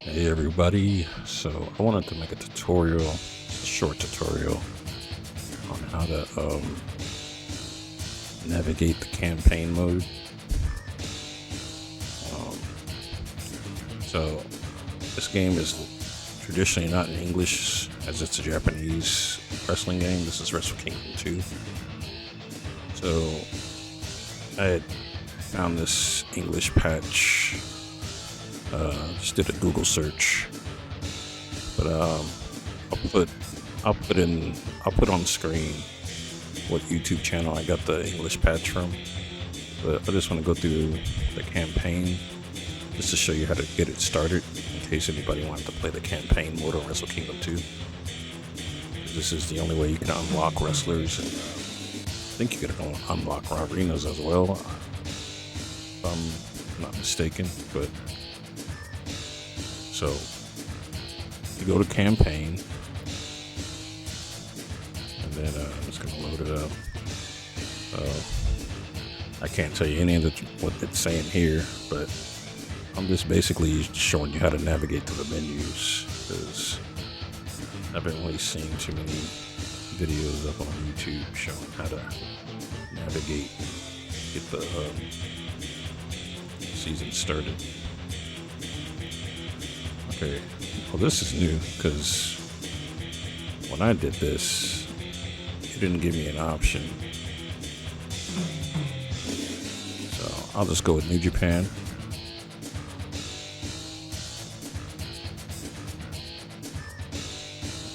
Hey everybody, so I wanted to make a tutorial, a short tutorial on how to navigate the campaign mode. So this game is traditionally not in English as it's a Japanese wrestling game. This is Wrestle Kingdom 2. So I had found this English patch. Just did a Google search, but I'll put on the screen what YouTube channel I got the English patch from. But I just want to go through the campaign just to show you how to get it started in case anybody wanted to play the campaign mode on Wrestle Kingdom 2. This is the only way you can unlock wrestlers, and I think you can unlock arenas as well, if I'm not mistaken. But so you go to campaign, and then I'm just gonna load it up. I can't tell you any of what it's saying here, but I'm just basically showing you how to navigate to the menus, because I haven't really seen too many videos up on YouTube showing how to navigate, get the season started. Okay, well this is new because when I did this, it didn't give me an option. So I'll just go with New Japan.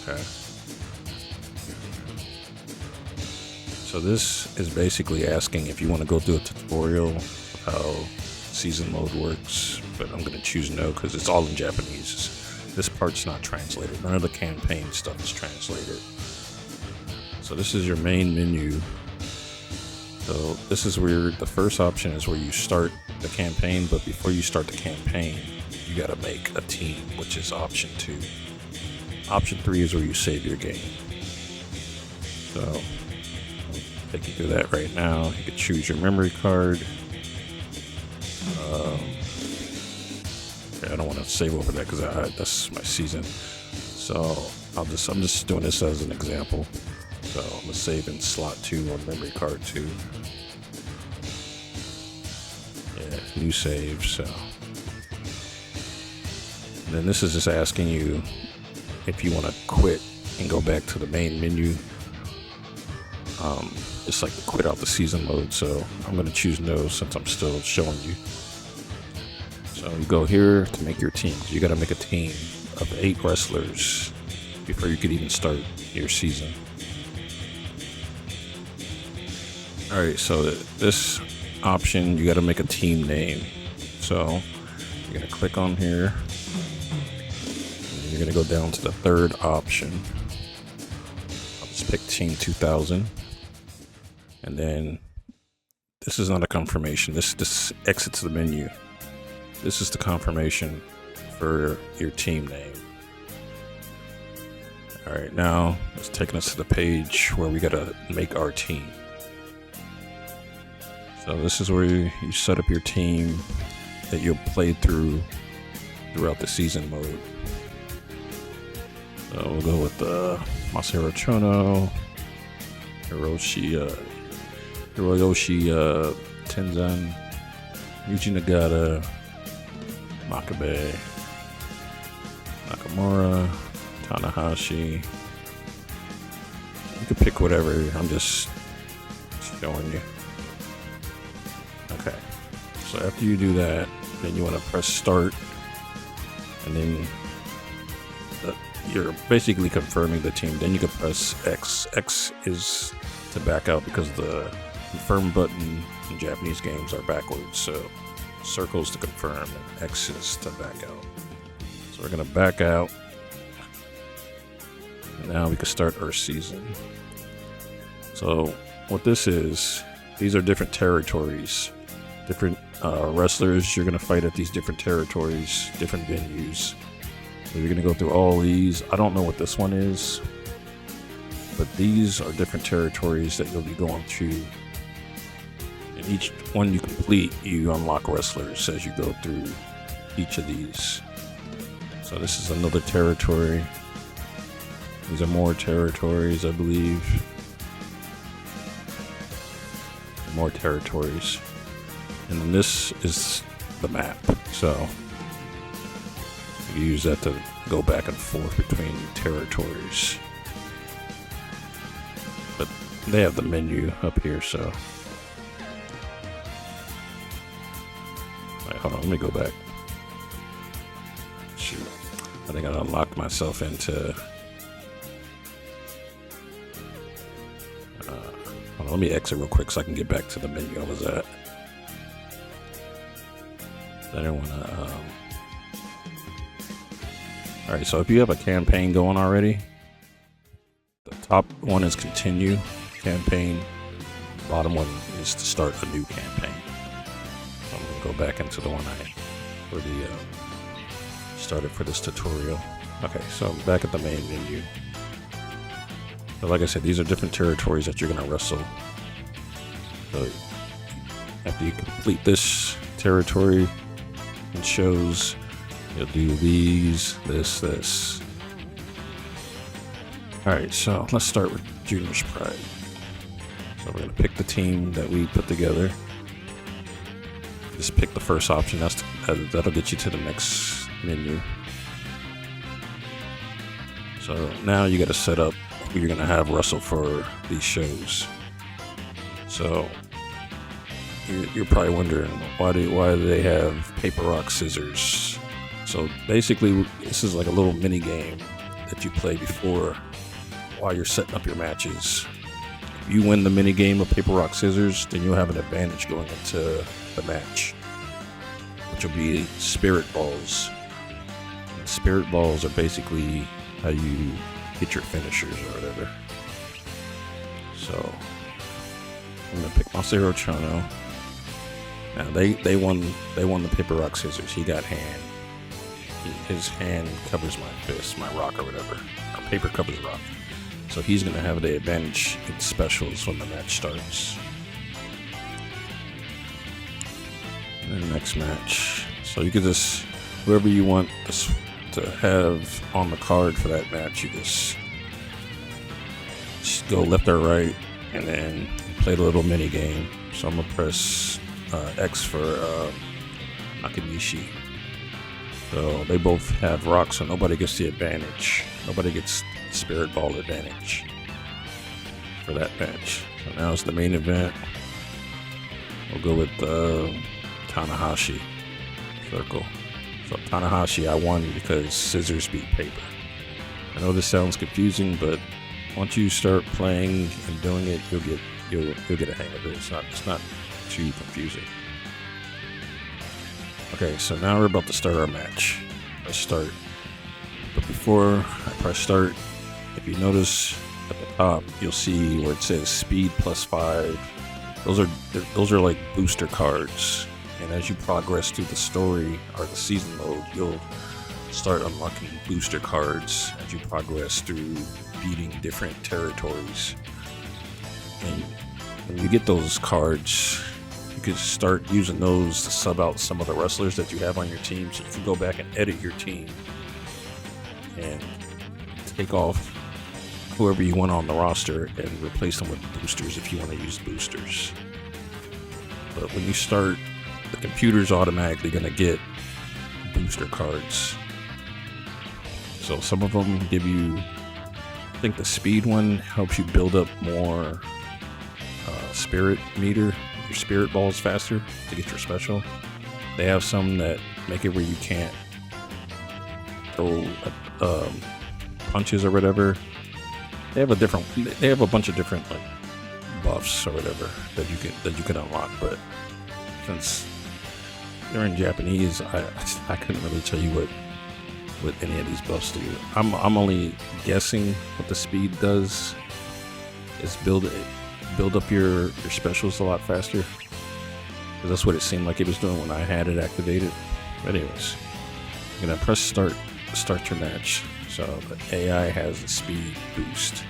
Okay. So this is basically asking if you want to go through a tutorial of how season mode works, but I'm going to choose no because it's all in Japanese. This part's not translated. None of the campaign stuff is translated. So this is your main menu. So this is where the first option is where you start the campaign, but before you start the campaign, you got to make a team, which is option 2. Option 3 is where you save your game. So I'll take you through that right now. You can choose your memory card. I don't want to save over that because that's my season. So I'm just doing this as an example. So I'm gonna save in slot 2 on memory card 2. Yeah, new save. So and then this is just asking you if you want to quit and go back to the main menu. Just like to quit out the season mode. So I'm gonna choose no since I'm still showing you. So you go here to make your team. You got to make a team of 8 wrestlers before you could even start your season. All right, so this option, you got to make a team name. So you're going to click on here. And you're going to go down to the third option. I'll just pick Team 2000. And then this is not a confirmation. This exits the menu. This is the confirmation for your team name. All right, now it's taking us to the page where we gotta make our team. So this is where you set up your team that you'll play throughout the season mode. So we'll go with Masahiro Chono, Hiroyoshi Tenzan, Yuji Nagata, Makabe, Nakamura, Tanahashi. You can pick whatever. I'm just showing you. Okay. So after you do that, then you want to press start, and then you're basically confirming the team. Then you can press X. X is to back out because the confirm button in Japanese games are backwards. So circles to confirm and X's to back out. So we're gonna back out. Now we can start our season. So what this is, these are different territories, different wrestlers you're gonna fight at these different territories, different venues. So you're gonna go through all these. I don't know what this one is, but these are different territories that you'll be going through. And each one you complete, you unlock wrestlers as you go through each of these. So this is another territory. These are more territories, I believe. More territories. And then this is the map. So you use that to go back and forth between territories. But they have the menu up here, so. Alright, hold on, let me go back. Shoot. I think I unlocked myself into. Hold on, let me exit real quick so I can get back to the menu I was at. I didn't want to. Alright, so if you have a campaign going already, the top one is continue campaign, bottom one is to start a new campaign. So I'm going to go back into the one I already started for this tutorial. Okay, so I'm back at the main menu. So like I said, these are different territories that you're going to wrestle. So after you complete this territory, it shows you'll do these, this. Alright, so let's start with Junior's Pride. So we're going to pick the team that we put together. Just pick the first option. That'll get you to the next menu. So now you got to set up who you're going to have wrestle for these shows. So you're probably wondering why do they have paper, rock, scissors? So basically, this is like a little mini game that you play before while you're setting up your matches. If you win the mini game of paper, rock, scissors, then you'll have an advantage going into the match, which will be spirit balls. And spirit balls are basically how you hit your finishers or whatever. So I'm gonna pick Masahiro Chono. Now they won the paper, rock, scissors. He got hand. His hand covers my fist, my rock or whatever. Or paper covers rock. So he's going to have the advantage in specials when the match starts. And the next match. So you can just, whoever you want to have on the card for that match, you just go left or right and then play the little mini game. So I'm going to press X for Nakanishi. So they both have rocks, so nobody gets the advantage. Nobody gets spirit ball advantage for that match. So now it's the main event. We'll go with Tanahashi circle. So Tanahashi, I won because scissors beat paper. I know this sounds confusing, but once you start playing and doing it, you'll get a hang of it. It's not too confusing. Okay, so now we're about to start our match. Let's start. But before I press start, if you notice at the top, you'll see where it says speed +5. Those are like booster cards. And as you progress through the story or the season mode, you'll start unlocking booster cards as you progress through beating different territories. And when you get those cards, you can start using those to sub out some of the wrestlers that you have on your team, so you can go back and edit your team and take off whoever you want on the roster and replace them with boosters if you want to use boosters. But when you start, the computer's automatically going to get booster cards. So some of them give you, I think the speed one helps you build up more spirit meter, your spirit balls faster to get your special. They have some that make it where you can't throw punches or whatever. They have a bunch of different like buffs or whatever that you can unlock. But since they're in Japanese, I couldn't really tell you what any of these buffs do. I'm only guessing what the speed does is build up your specials a lot faster, because that's what it seemed like it was doing when I had it activated. But anyways, I'm gonna press start your match. So the AI has a speed boost,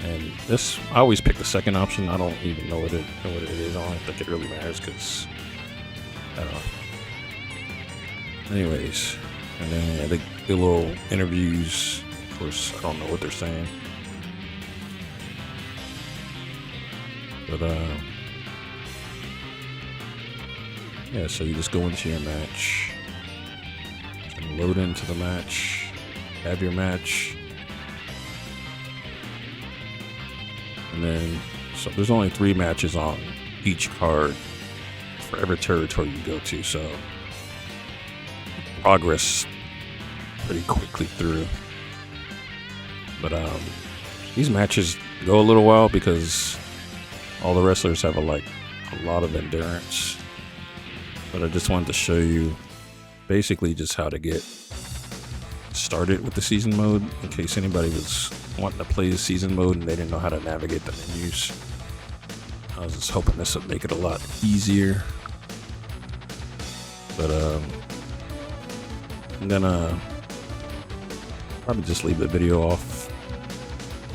and this, I always pick the second option. I don't even know what it is. I don't think it really matters, because I don't know. Anyways, and then they do little interviews. Of course, I don't know what they're saying, but yeah. So you just go into your match, and load into the match, have your match, and then so there's only 3 matches on each card for every territory you go to. So progress pretty quickly through. But these matches go a little while because all the wrestlers have a lot of endurance. But I just wanted to show you basically just how to get started with the season mode in case anybody was wanting to play the season mode and they didn't know how to navigate the menus. I was just hoping this would make it a lot easier. But I'm gonna probably just leave the video off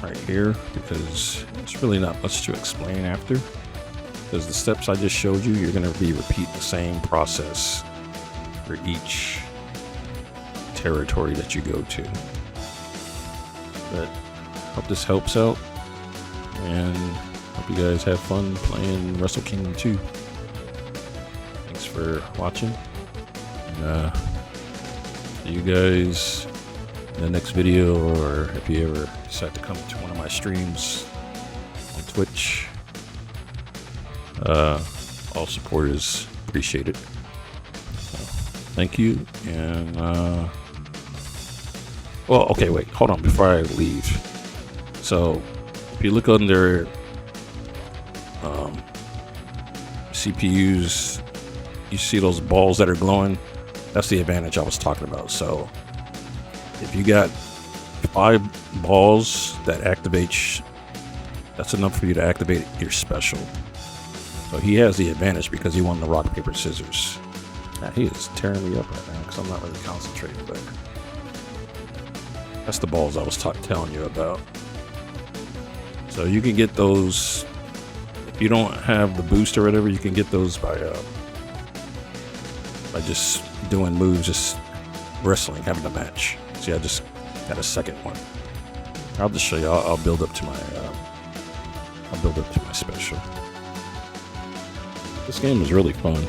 right here because there's really not much to explain after. Because the steps I just showed you, you're gonna be repeating the same process for each territory that you go to. But hope this helps out, and hope you guys have fun playing Wrestle Kingdom 2. Thanks for watching. And, see you guys in the next video, or if you ever decide to come to one of my streams on Twitch. All support is appreciated. So, thank you. And well, okay, wait, hold on before I leave. So if you look under CPUs, you see those balls that are glowing. That's the advantage I was talking about. So if you got 5 balls that activate, that's enough for you to activate your special. So he has the advantage because he won the rock, paper, scissors. Now, he is tearing me up right now because I'm not really concentrating, but that's the balls I was telling you about. So you can get those, if you don't have the boost or whatever, you can get those by just doing moves, just wrestling, having a match. See, I just got a second one. I'll just show you. I'll build up to my special. This game is really fun.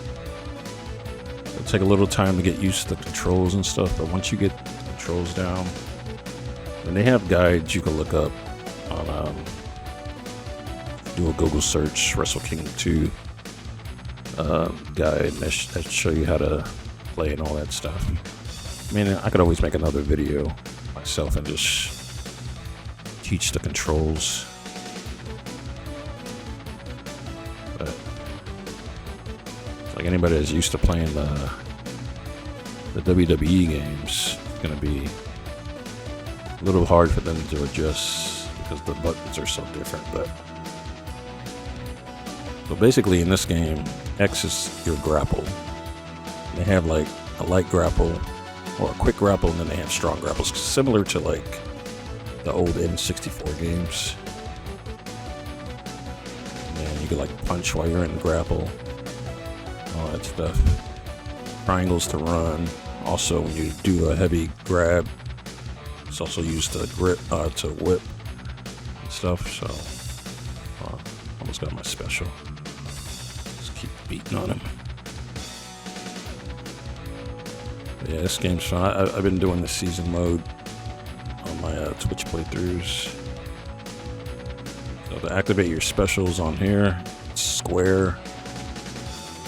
It'll take a little time to get used to the controls and stuff, but once you get the controls down, and they have guides you can look up on, do a Google search, Wrestle Kingdom 2 guide that show you how to play and all that stuff. I mean, I could always make another video myself and just teach the controls. But like anybody that's used to playing the WWE games, it's gonna be a little hard for them to adjust because the buttons are so different. But so basically in this game, X is your grapple. They have like a light grapple or a quick grapple, and then they have strong grapples, similar to like the old N64 games. And you can like punch while you're in the grapple, all that stuff. Triangles to run. Also, when you do a heavy grab, it's also used to grip, to whip and stuff. So, almost got my special. Just keep beating on him. Yeah, this game's fun. I've been doing the season mode on my Twitch playthroughs. So to activate your specials on here, it's square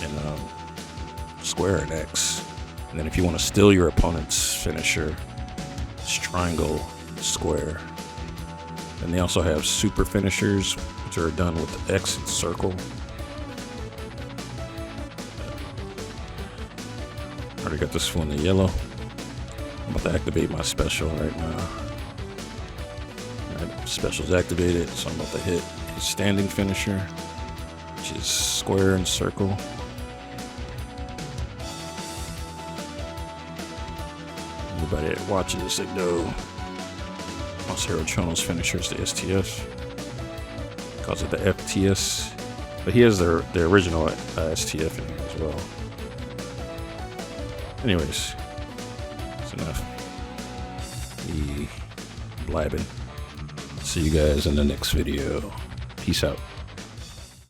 and X. And then if you want to steal your opponent's finisher, it's triangle and square. And they also have super finishers, which are done with the X and circle. Already got this one in the yellow. I'm about to activate my special right now. Alright, special's activated, so I'm about to hit his standing finisher, which is square and circle. Anybody that watches this, they know Masahiro Chono's finisher is the STF. Calls it the FTS, but he has the original STF in here as well. Anyways, enough me blabbing. See you guys in the next video. Peace out.